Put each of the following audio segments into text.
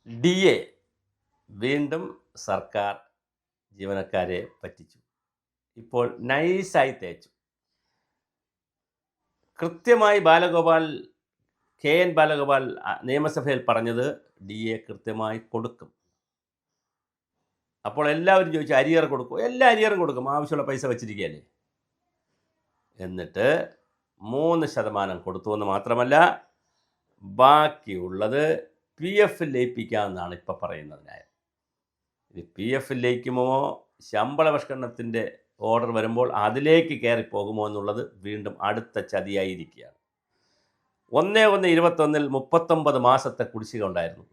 DA വീണ്ടും സർക്കാർ ജീവനക്കാരെ പറ്റിച്ചു. ഇപ്പോൾ നൈസായി തേച്ചു. കൃത്യമായി KN ബാലഗോപാൽ നിയമസഭയിൽ പറഞ്ഞത് DA കൃത്യമായി കൊടുക്കും. അപ്പോൾ എല്ലാവരും ചോദിച്ചു അരിയർ കൊടുക്കും. എല്ലാ അരിയറും കൊടുക്കും, ആവശ്യമുള്ള പൈസ വെച്ചിരിക്കുകയല്ലേ. എന്നിട്ട് 3% കൊടുത്തു എന്ന് മാത്രമല്ല, ബാക്കിയുള്ളത് PF ലയിപ്പിക്കാമെന്നാണ് ഇപ്പോൾ പറയുന്നത്. ഇത് PF ലയിക്കുമോ, ശമ്പള പരിഷ്കരണത്തിൻ്റെ ഓർഡർ വരുമ്പോൾ അതിലേക്ക് കയറിപ്പോകുമോ എന്നുള്ളത് വീണ്ടും അടുത്ത ചതിയായിരിക്കുകയാണ്. 1/1/21 39 മാസത്തെ കുടിശ്ശിക ഉണ്ടായിരുന്നു.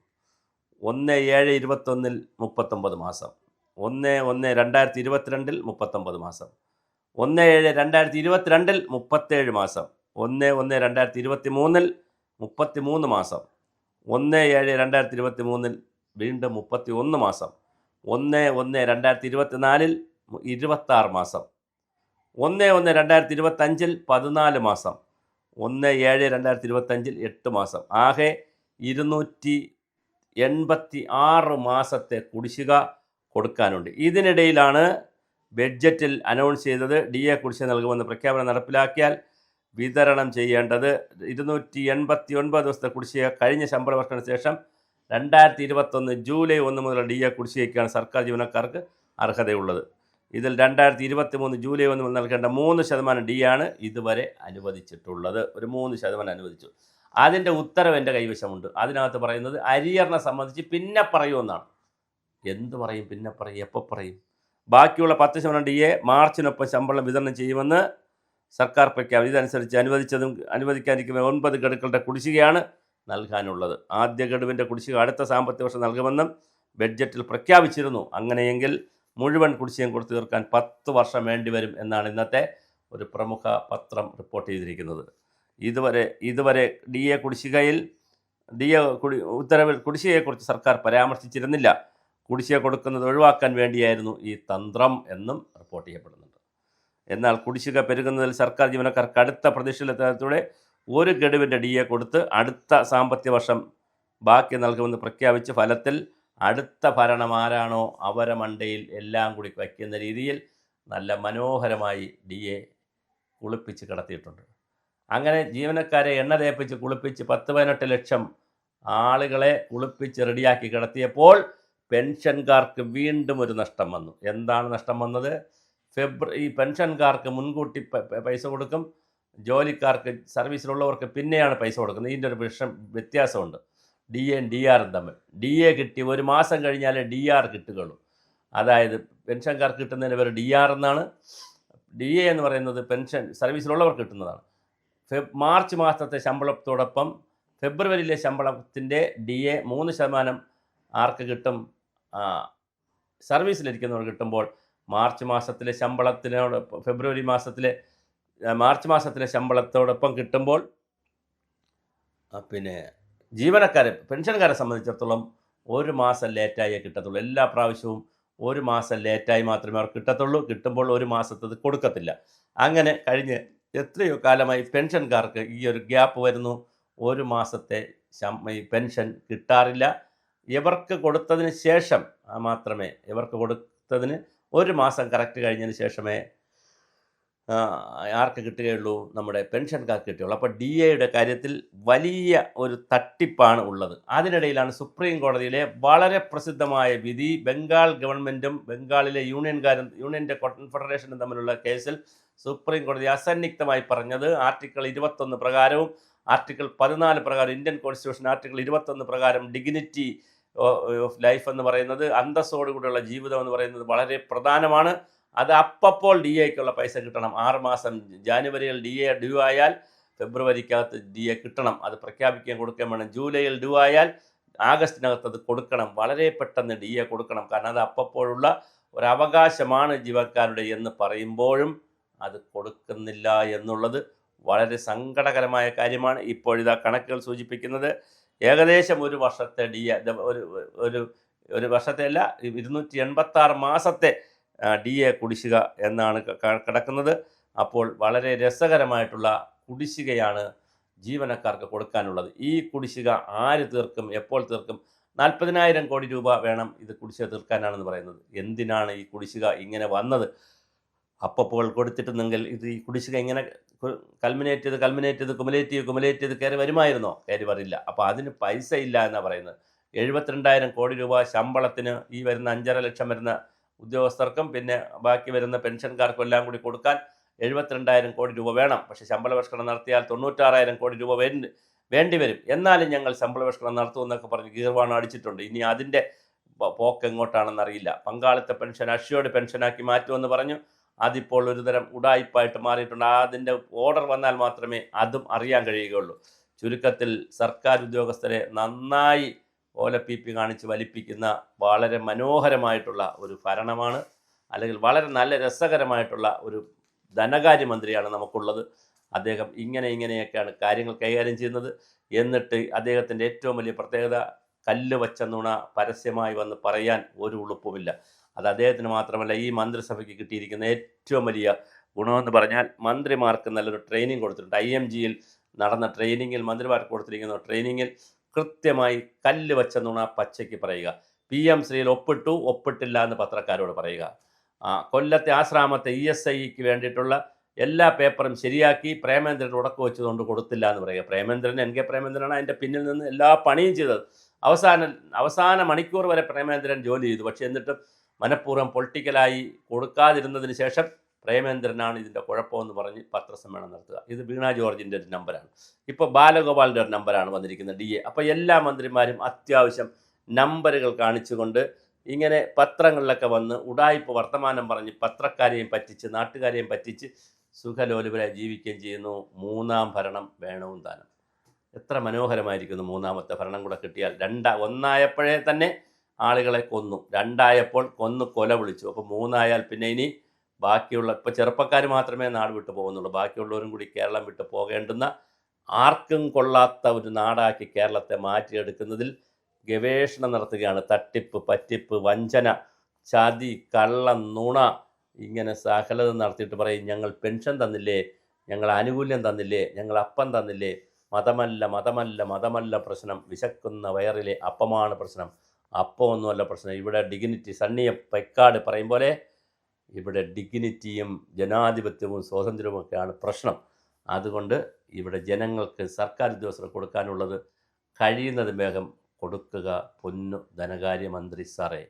1/7/21 39 മാസം, 1/1/2022 39 മാസം, 1/7/2022 37 മാസം, 1/1/2023 33 മാസം, 1/7/2023 വീണ്ടും 31 മാസം, 1/1/2024 26 മാസം, 1/1/2025 14 മാസം, 1/7/2025 8 മാസം. ആകെ 286 മാസത്തെ കുടിശ്ശിക കൊടുക്കാനുണ്ട്. ഇതിനിടയിലാണ് ബഡ്ജറ്റിൽ അനൗൺസ് ചെയ്തത് DA കുടിശ്ശിക നൽകുമെന്ന് പ്രഖ്യാപനം നടപ്പിലാക്കിയാൽ വിതരണം ചെയ്യേണ്ടത് 289 ദിവസത്തെ കുടിശ്ശിക കഴിഞ്ഞ ശമ്പള വർഷത്തിന് ശേഷം 2021 ജൂലൈ 1 മുതൽ DA കുടിശ്ശികയ്ക്കാണ് സർക്കാർ ജീവനക്കാർക്ക് അർഹതയുള്ളത്. ഇതിൽ 2023 ജൂലൈ 1 മുതൽ നൽകേണ്ട 3% DA ആണ് ഇതുവരെ അനുവദിച്ചിട്ടുള്ളത്. ഒരു 3% അനുവദിച്ചു. അതിൻ്റെ ഉത്തരവ് എൻ്റെ കൈവശമുണ്ട്. അതിനകത്ത് പറയുന്നത് അരിയറിനെ സംബന്ധിച്ച് പിന്നെ പറയുമെന്നാണ്. എന്ത് പറയും, പിന്നെ പറയും, എപ്പോൾ പറയും? ബാക്കിയുള്ള 10% DA മാർച്ചിനൊപ്പം ശമ്പളം വിതരണം ചെയ്യുമെന്ന് സർക്കാർ പ്രഖ്യാപനം. ഇതനുസരിച്ച് അനുവദിക്കാതിരിക്കുന്ന 9 ഗഡുക്കളുടെ കുടിശ്ശികയാണ് നൽകാനുള്ളത്. ആദ്യ ഗഡുവിൻ്റെ കുടിശ്ശിക അടുത്ത സാമ്പത്തിക വർഷം നൽകുമെന്നും ബഡ്ജറ്റിൽ പ്രഖ്യാപിച്ചിരുന്നു. അങ്ങനെയെങ്കിൽ മുഴുവൻ കുടിശ്ശികയും കൊടുത്തു തീർക്കാൻ 10 വർഷം വേണ്ടിവരും എന്നാണ് ഇന്നത്തെ ഒരു പ്രമുഖ പത്രം റിപ്പോർട്ട് ചെയ്തിരിക്കുന്നത്. ഇതുവരെ DA ഉത്തരവിൽ കുടിശ്ശികയെക്കുറിച്ച് സർക്കാർ പരാമർശിച്ചിരുന്നില്ല. കുടിശ്ശിക കൊടുക്കുന്നത് ഒഴിവാക്കാൻ വേണ്ടിയായിരുന്നു ഈ തന്ത്രം എന്നും റിപ്പോർട്ട് ചെയ്യപ്പെടുന്നുണ്ട്. എന്നാൽ കുടിശ്ശിക പെരുകുന്നതിൽ സർക്കാർ ജീവനക്കാർക്ക് അടുത്ത പ്രതിഷേധത്തോടെ ഒരു ഗഡുവിൻ്റെ DA കൊടുത്ത് അടുത്ത സാമ്പത്തിക വർഷം ബാക്കി നൽകുമെന്ന് പ്രഖ്യാപിച്ച് ഫലത്തിൽ അടുത്ത ഭരണം ആരാണോ അവരെ മണ്ടയിൽ എല്ലാം കൂടി വയ്ക്കുന്ന രീതിയിൽ നല്ല മനോഹരമായി DA കുളിപ്പിച്ച് കിടത്തിയിട്ടുണ്ട്. അങ്ങനെ ജീവനക്കാരെ എണ്ണ തേപ്പിച്ച് കുളിപ്പിച്ച് 10-18 ലക്ഷം ആളുകളെ കുളിപ്പിച്ച് റെഡിയാക്കി കിടത്തിയപ്പോൾ പെൻഷൻകാർക്ക് വീണ്ടും ഒരു നഷ്ടം വന്നു. എന്താണ് നഷ്ടം വന്നത്? ഈ പെൻഷൻകാർക്ക് മുൻകൂട്ടി പൈസ കൊടുക്കും, ജോലിക്കാർക്ക് സർവീസിലുള്ളവർക്ക് പിന്നെയാണ് പൈസ കൊടുക്കുന്നത്. ഇതിൻ്റെ ഒരു വ്യത്യാസമുണ്ട് DAയും DRും തമ്മിൽ. DA കിട്ടി ഒരു മാസം കഴിഞ്ഞാലേ DR കിട്ടുകയുള്ളൂ. അതായത് പെൻഷൻകാർക്ക് കിട്ടുന്നതിന് പേര് DR എന്നാണ്. DA എന്ന് പറയുന്നത് പെൻഷൻ സർവീസിലുള്ളവർക്ക് കിട്ടുന്നതാണ്. മാർച്ച് മാസത്തെ ശമ്പളത്തോടൊപ്പം ഫെബ്രുവരിയിലെ ശമ്പളത്തിൻ്റെ DA 3% ആർക്ക് കിട്ടും? സർവീസിലിരിക്കുന്നവർ കിട്ടുമ്പോൾ മാർച്ച് മാസത്തിലെ മാസത്തിലെ ശമ്പളത്തോടൊപ്പം കിട്ടുമ്പോൾ പിന്നെ പെൻഷൻകാരെ സംബന്ധിച്ചിടത്തോളം ഒരു മാസം ലേറ്റായേ കിട്ടത്തുള്ളൂ. എല്ലാ പ്രാവശ്യവും ഒരു മാസം ലേറ്റായി മാത്രമേ അവർക്ക് കിട്ടത്തുള്ളൂ. കിട്ടുമ്പോൾ ഒരു മാസത്തത് കൊടുക്കത്തില്ല. അങ്ങനെ കഴിഞ്ഞ് എത്രയോ കാലമായി പെൻഷൻകാർക്ക് ഈ ഒരു ഗ്യാപ്പ് വരുന്നു. ഒരു മാസത്തെ പെൻഷൻ കിട്ടാറില്ല. ഇവർക്ക് കൊടുത്തതിന് ശേഷം മാത്രമേ ഒരു മാസം കറക്റ്റ് കഴിഞ്ഞതിന് ശേഷമേ ആർക്ക് കിട്ടുകയുള്ളൂ? നമ്മുടെ പെൻഷൻകാർക്ക് കിട്ടുകയുള്ളൂ. അപ്പോൾ DAയുടെ കാര്യത്തിൽ വലിയ ഒരു തട്ടിപ്പാണ് ഉള്ളത്. അതിനിടയിലാണ് സുപ്രീം കോടതിയിലെ വളരെ പ്രസിദ്ധമായ വിധി. ബംഗാൾ ഗവൺമെൻറ്റും ബംഗാളിലെ യൂണിയൻ്റെ കോൺഫെഡറേഷനും തമ്മിലുള്ള കേസിൽ സുപ്രീം കോടതി അസന്നിഗ്ധമായി പറഞ്ഞത് ആർട്ടിക്കിൾ 21 പ്രകാരവും ആർട്ടിക്കിൾ 14 പ്രകാരം ഇന്ത്യൻ കോൺസ്റ്റിറ്റ്യൂഷൻ ആർട്ടിക്കിൾ 21 പ്രകാരം ഡിഗ്നിറ്റി ഓഫ് ലൈഫ് എന്ന് പറയുന്നത്, അന്തസ്സോടുകൂടിയുള്ള ജീവിതം എന്ന് പറയുന്നത് വളരെ പ്രധാനമാണ്. അത് അപ്പോൾ DAയ്ക്കുള്ള പൈസ കിട്ടണം. 6 മാസം ജാനുവരിയിൽ DA ഡ്യൂ ആയാൽ ഫെബ്രുവരിക്കകത്ത് DA കിട്ടണം. അത് പ്രഖ്യാപിക്കാൻ കൊടുക്കാൻ വേണം. ജൂലൈയിൽ ഡ്യൂ ആയാൽ ആഗസ്റ്റിനകത്ത് അത് കൊടുക്കണം. വളരെ പെട്ടെന്ന് DA കൊടുക്കണം. കാരണം അത് അപ്പോഴുള്ള ഒരവകാശമാണ് ജീവനക്കാരുടെ എന്ന് പറയുമ്പോഴും അത് കൊടുക്കുന്നില്ല എന്നുള്ളത് വളരെ സങ്കടകരമായ കാര്യമാണ്. ഇപ്പോഴിതാ കണക്കുകൾ സൂചിപ്പിക്കുന്നത് ഏകദേശം ഒരു വർഷത്തെ ഒരു വർഷത്തെയല്ല 286 മാസത്തെ DA കുടിശ്ശിക എന്നാണ് കിടക്കുന്നത്. അപ്പോൾ വളരെ രസകരമായിട്ടുള്ള കുടിശ്ശികയാണ് ജീവനക്കാർക്ക് കൊടുക്കാനുള്ളത്. ഈ കുടിശ്ശിക ആര് തീർക്കും, എപ്പോൾ തീർക്കും? 40,000 കോടി രൂപ വേണം ഇത് കുടിശ്ശിക തീർക്കാനാണെന്ന് പറയുന്നത്. എന്തിനാണ് ഈ കുടിശ്ശിക ഇങ്ങനെ വന്നത്? അപ്പപ്പോൾ കൊടുത്തിട്ടുണ്ടെങ്കിൽ ഇത് ഈ കുടിശ്ശിക ഇങ്ങനെ കൽമിനേറ്റ് ചെയ്ത് കുമുലേറ്റ് ചെയ്ത് കയറി വരുമായിരുന്നോ? കയറി വരില്ല. അപ്പോൾ അതിന് പൈസ ഇല്ല എന്നാണ് പറയുന്നത്. 72,000 കോടി രൂപ ശമ്പളത്തിന് ഈ വരുന്ന 5.5 ലക്ഷം വരുന്ന ഉദ്യോഗസ്ഥർക്കും പിന്നെ ബാക്കി വരുന്ന പെൻഷൻകാർക്കും എല്ലാം കൂടി കൊടുക്കാൻ 72,000 കോടി രൂപ വേണം. പക്ഷേ ശമ്പള പരിഷ്കരണം നടത്തിയാൽ 96,000 കോടി രൂപ വേണ്ടി വരും. എന്നാലും ഞങ്ങൾ ശമ്പള പരിഷ്കരണം നടത്തുമെന്നൊക്കെ പറഞ്ഞ് ഗീർവാണം അടിച്ചിട്ടുണ്ട്. ഇനി അതിൻ്റെ പോക്ക് എങ്ങോട്ടാണെന്നറിയില്ല. പങ്കാളിത്ത പെൻഷൻ അഷ്യോർഡ് പെൻഷനാക്കി മാറ്റുമെന്ന് പറഞ്ഞു. അതിപ്പോൾ ഒരുതരം ഉഡായിപ്പായിട്ട് മാറിയിട്ടുണ്ട്. അതിൻ്റെ ഓർഡർ വന്നാൽ മാത്രമേ അതും അറിയാൻ കഴിയുകയുള്ളൂ. ചുരുക്കത്തിൽ സർക്കാർ ഉദ്യോഗസ്ഥരെ നന്നായി ഓലപ്പീപ്പി കാണിച്ച് വലിപ്പിക്കുന്ന വളരെ മനോഹരമായിട്ടുള്ള ഒരു ഭരണമാണ്, അല്ലെങ്കിൽ വളരെ നല്ല രസകരമായിട്ടുള്ള ഒരു ധനകാര്യമന്ത്രിയാണ് നമുക്കുള്ളത്. അദ്ദേഹം ഇങ്ങനെയൊക്കെയാണ് കാര്യങ്ങൾ കൈകാര്യം ചെയ്യുന്നത്. എന്നിട്ട് അദ്ദേഹത്തിൻ്റെ ഏറ്റവും വലിയ പ്രത്യേകത, കല്ല് വച്ച നുണ പരസ്യമായി വന്ന് പറയാൻ ഒരു ഉളുപ്പുമില്ല. അത് അദ്ദേഹത്തിന് മാത്രമല്ല, ഈ മന്ത്രിസഭയ്ക്ക് കിട്ടിയിരിക്കുന്ന ഏറ്റവും വലിയ ഗുണമെന്ന് പറഞ്ഞാൽ മന്ത്രിമാർക്ക് നല്ലൊരു ട്രെയിനിങ് കൊടുത്തിട്ടുണ്ട്. IMGയിൽ നടന്ന ട്രെയിനിങ്ങിൽ മന്ത്രിമാർക്ക് കൊടുത്തിരിക്കുന്ന ട്രെയിനിങ്ങിൽ കൃത്യമായി കല്ല് വച്ച നുണ പച്ചയ്ക്ക് പറയുക. PM ശ്രീയിൽ ഒപ്പിട്ടില്ല എന്ന് പത്രക്കാരോട് പറയുക. കൊല്ലത്തെ ആശ്രാമത്തെ ESIക്ക് വേണ്ടിയിട്ടുള്ള എല്ലാ പേപ്പറും ശരിയാക്കി പ്രേമേന്ദ്രൻ ഉടക്ക് വെച്ചതുകൊണ്ട് കൊടുത്തില്ല എന്ന് പറയുക. പ്രേമേന്ദ്രൻ, NK പ്രേമേന്ദ്രനാണ് അതിൻ്റെ പിന്നിൽ നിന്ന് എല്ലാ പണിയും ചെയ്തത്. അവസാന മണിക്കൂർ വരെ പ്രേമേന്ദ്രൻ ജോലി ചെയ്തു. പക്ഷേ എന്നിട്ടും മനഃപൂർവ്വം പൊളിറ്റിക്കലായി കൊടുക്കാതിരുന്നതിന് ശേഷം പ്രേമേന്ദ്രനാണ് ഇതിൻ്റെ കുഴപ്പമെന്ന് പറഞ്ഞ് പത്രസമ്മേളനം നടത്തുക. ഇത് വീണ ജോർജിൻ്റെ ഒരു നമ്പറാണ്. ഇപ്പോൾ ബാലഗോപാലിൻ്റെ ഒരു നമ്പറാണ് വന്നിരിക്കുന്നത്, DA. അപ്പോൾ എല്ലാ മന്ത്രിമാരും അത്യാവശ്യം നമ്പറുകൾ കാണിച്ചുകൊണ്ട് ഇങ്ങനെ പത്രങ്ങളിലൊക്കെ വന്ന് ഉഡായിപ്പ് വർത്തമാനം പറഞ്ഞ് പത്രക്കാരെയും പറ്റിച്ച് നാട്ടുകാരെയും പറ്റിച്ച് സുഖലോലുപരായി ജീവിക്കുകയും ചെയ്യുന്നു. മൂന്നാം ഭരണം വേണവും താനും. എത്ര മനോഹരമായിരിക്കുന്നു മൂന്നാമത്തെ ഭരണം കൂടെ കിട്ടിയാൽ. ഒന്നായപ്പോഴേ തന്നെ ആളുകളെ കൊന്നു, 2ആയപ്പോൾ കൊല വിളിച്ചു. അപ്പോൾ 3ആയാൽ പിന്നെ ഇനി ബാക്കിയുള്ള, ഇപ്പോൾ ചെറുപ്പക്കാർ മാത്രമേ നാട് വിട്ടു പോകുന്നുള്ളൂ. ബാക്കിയുള്ളവരും കൂടി കേരളം വിട്ടു പോകേണ്ടുന്ന, ആർക്കും കൊള്ളാത്ത ഒരു നാടാക്കി കേരളത്തെ മാറ്റിയെടുക്കുന്നതിൽ ഗവേഷണം നടത്തുകയാണ്. തട്ടിപ്പ്, പറ്റിപ്പ്, വഞ്ചന, ചതി, കള്ളം, നുണ, ഇങ്ങനെ സകലതും നടത്തിയിട്ട് പറയും, ഞങ്ങൾ പെൻഷൻ തന്നില്ലേ, ഞങ്ങൾ ആനുകൂല്യം തന്നില്ലേ, ഞങ്ങൾ അപ്പം തന്നില്ലേ. മതമല്ല പ്രശ്നം, വിശക്കുന്ന വയറിലെ അപ്പമാണ് പ്രശ്നം. അപ്പമൊന്നുമല്ല പ്രശ്നം. ഇവിടെ ഡിഗ്നിറ്റി, സണ്ണിയ പൈക്കാട് പറയും പോലെ ഇവിടെ ഡിഗ്നിറ്റിയും ജനാധിപത്യവും സ്വാതന്ത്ര്യവുമൊക്കെയാണ് പ്രശ്നം. അതുകൊണ്ട് ഇവിടെ ജനങ്ങൾക്ക് സർക്കാർ ഉദ്യോഗസ്ഥർ കൊടുക്കാനുള്ളത് കഴിയുന്നത് വേഗം കൊടുക്കുക പൊന്നു ധനകാര്യമന്ത്രി സാറേ.